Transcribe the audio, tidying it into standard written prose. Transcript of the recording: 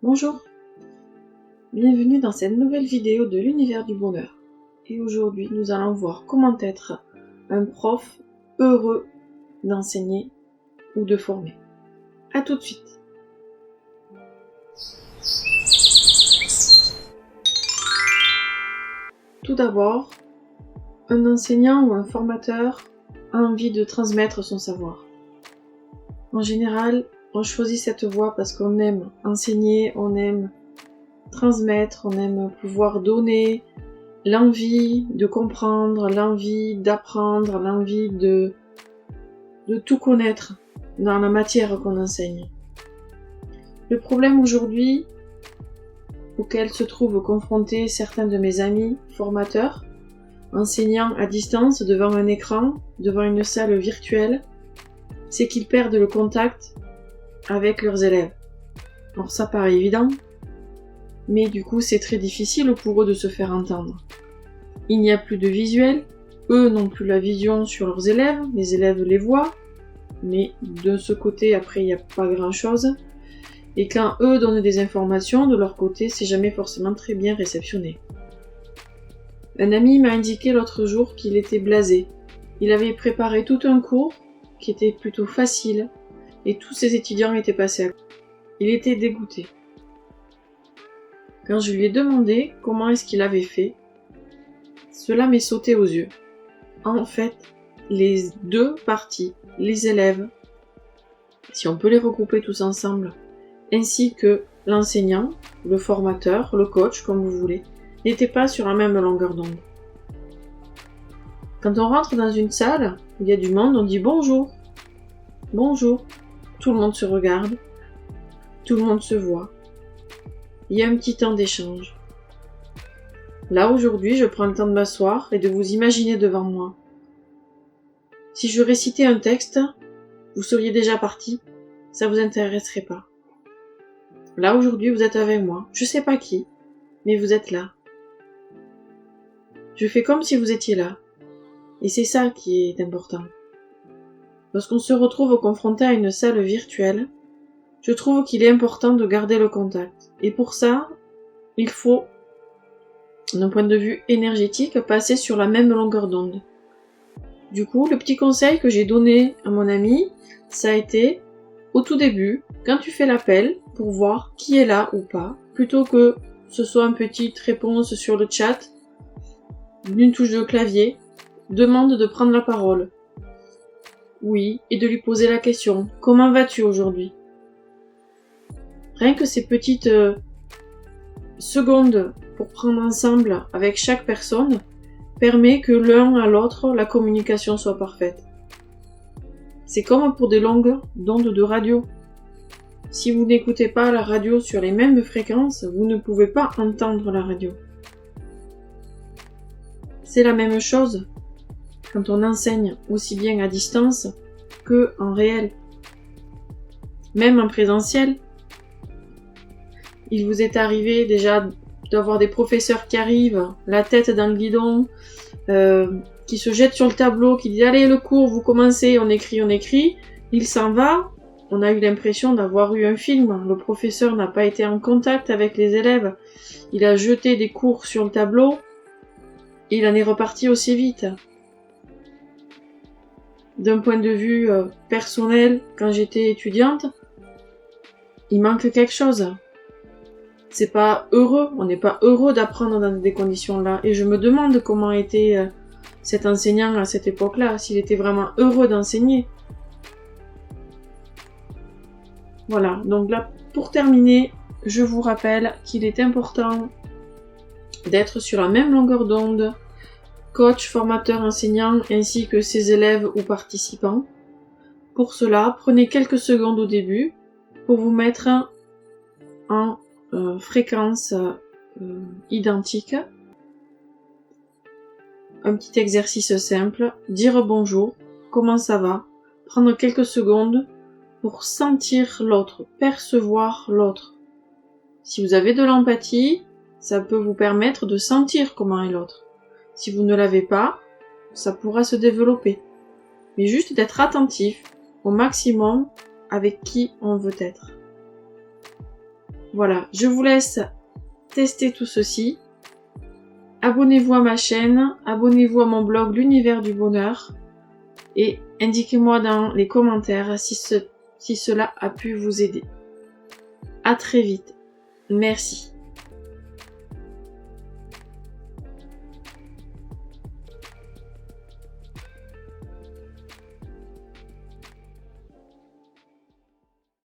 Bonjour, bienvenue dans cette nouvelle vidéo de l'univers du bonheur. Et aujourd'hui, nous allons voir comment être un prof heureux d'enseigner ou de former. A tout de suite. Tout d'abord, un enseignant ou un formateur a envie de transmettre son savoir. En général, on choisit cette voie parce qu'on aime enseigner, on aime transmettre, on aime pouvoir donner, l'envie de comprendre, l'envie d'apprendre, l'envie de tout connaître dans la matière qu'on enseigne. Le problème aujourd'hui auquel se trouvent confrontés certains de mes amis formateurs, enseignants à distance devant un écran, devant une salle virtuelle, c'est qu'ils perdent le contact avec leurs élèves. Alors ça paraît évident, mais du coup c'est très difficile pour eux de se faire entendre. Il n'y a plus de visuel, eux n'ont plus la vision sur leurs élèves, les élèves les voient, mais de ce côté après il n'y a pas grand chose, et quand eux donnent des informations, de leur côté c'est jamais forcément très bien réceptionné. Un ami m'a indiqué l'autre jour qu'il était blasé. Il avait préparé tout un cours qui était plutôt facile, et tous ses étudiants étaient passés à côté. Il était dégoûté. Quand je lui ai demandé comment est-ce qu'il avait fait, cela m'est sauté aux yeux. En fait, les deux parties, les élèves, si on peut les regrouper tous ensemble, ainsi que l'enseignant, le formateur, le coach, comme vous voulez, n'étaient pas sur la même longueur d'onde. Quand on rentre dans une salle, il y a du monde, on dit bonjour. Bonjour. Tout le monde se regarde. Tout le monde se voit. Il y a un petit temps d'échange. Là, aujourd'hui, je prends le temps de m'asseoir et de vous imaginer devant moi. Si je récitais un texte, vous seriez déjà parti, ça vous intéresserait pas. Là, aujourd'hui, vous êtes avec moi. Je sais pas qui, mais vous êtes là. Je fais comme si vous étiez là. Et c'est ça qui est important. Lorsqu'on se retrouve confronté à une salle virtuelle, je trouve qu'il est important de garder le contact. Et pour ça, il faut, d'un point de vue énergétique, passer sur la même longueur d'onde. Du coup, le petit conseil que j'ai donné à mon ami, ça a été, au tout début, quand tu fais l'appel, pour voir qui est là ou pas, plutôt que ce soit une petite réponse sur le chat, d'une touche de clavier, demande de prendre la parole. Oui, et de lui poser la question, comment vas-tu aujourd'hui ? Rien que ces petites secondes pour prendre ensemble avec chaque personne permet que l'un à l'autre, la communication soit parfaite. C'est comme pour des longues d'ondes de radio. Si vous n'écoutez pas la radio sur les mêmes fréquences, vous ne pouvez pas entendre la radio. C'est la même chose quand on enseigne aussi bien à distance que en réel. Même en présentiel, il vous est arrivé déjà d'avoir des professeurs qui arrivent, la tête dans le guidon, qui se jettent sur le tableau, qui disent « Allez, le cours, vous commencez, on écrit », il s'en va, on a eu l'impression d'avoir eu un film, le professeur n'a pas été en contact avec les élèves, il a jeté des cours sur le tableau, et il en est reparti aussi vite. D'un point de vue personnel, quand j'étais étudiante, il manque quelque chose. C'est pas heureux, on n'est pas heureux d'apprendre dans des conditions-là. Et je me demande comment était cet enseignant à cette époque-là, s'il était vraiment heureux d'enseigner. Voilà, donc là, pour terminer, je vous rappelle qu'il est important d'être sur la même longueur d'onde, coach, formateur, enseignant, ainsi que ses élèves ou participants. Pour cela, prenez quelques secondes au début pour vous mettre en fréquence identique. Un petit exercice simple, dire bonjour, comment ça va, prendre quelques secondes pour sentir l'autre, percevoir l'autre. Si vous avez de l'empathie, ça peut vous permettre de sentir comment est l'autre. Si vous ne l'avez pas, ça pourra se développer. Mais juste d'être attentif au maximum avec qui on veut être. Voilà, je vous laisse tester tout ceci. Abonnez-vous à ma chaîne, abonnez-vous à mon blog L'Univers du Bonheur et indiquez-moi dans les commentaires si cela a pu vous aider. À très vite. Merci.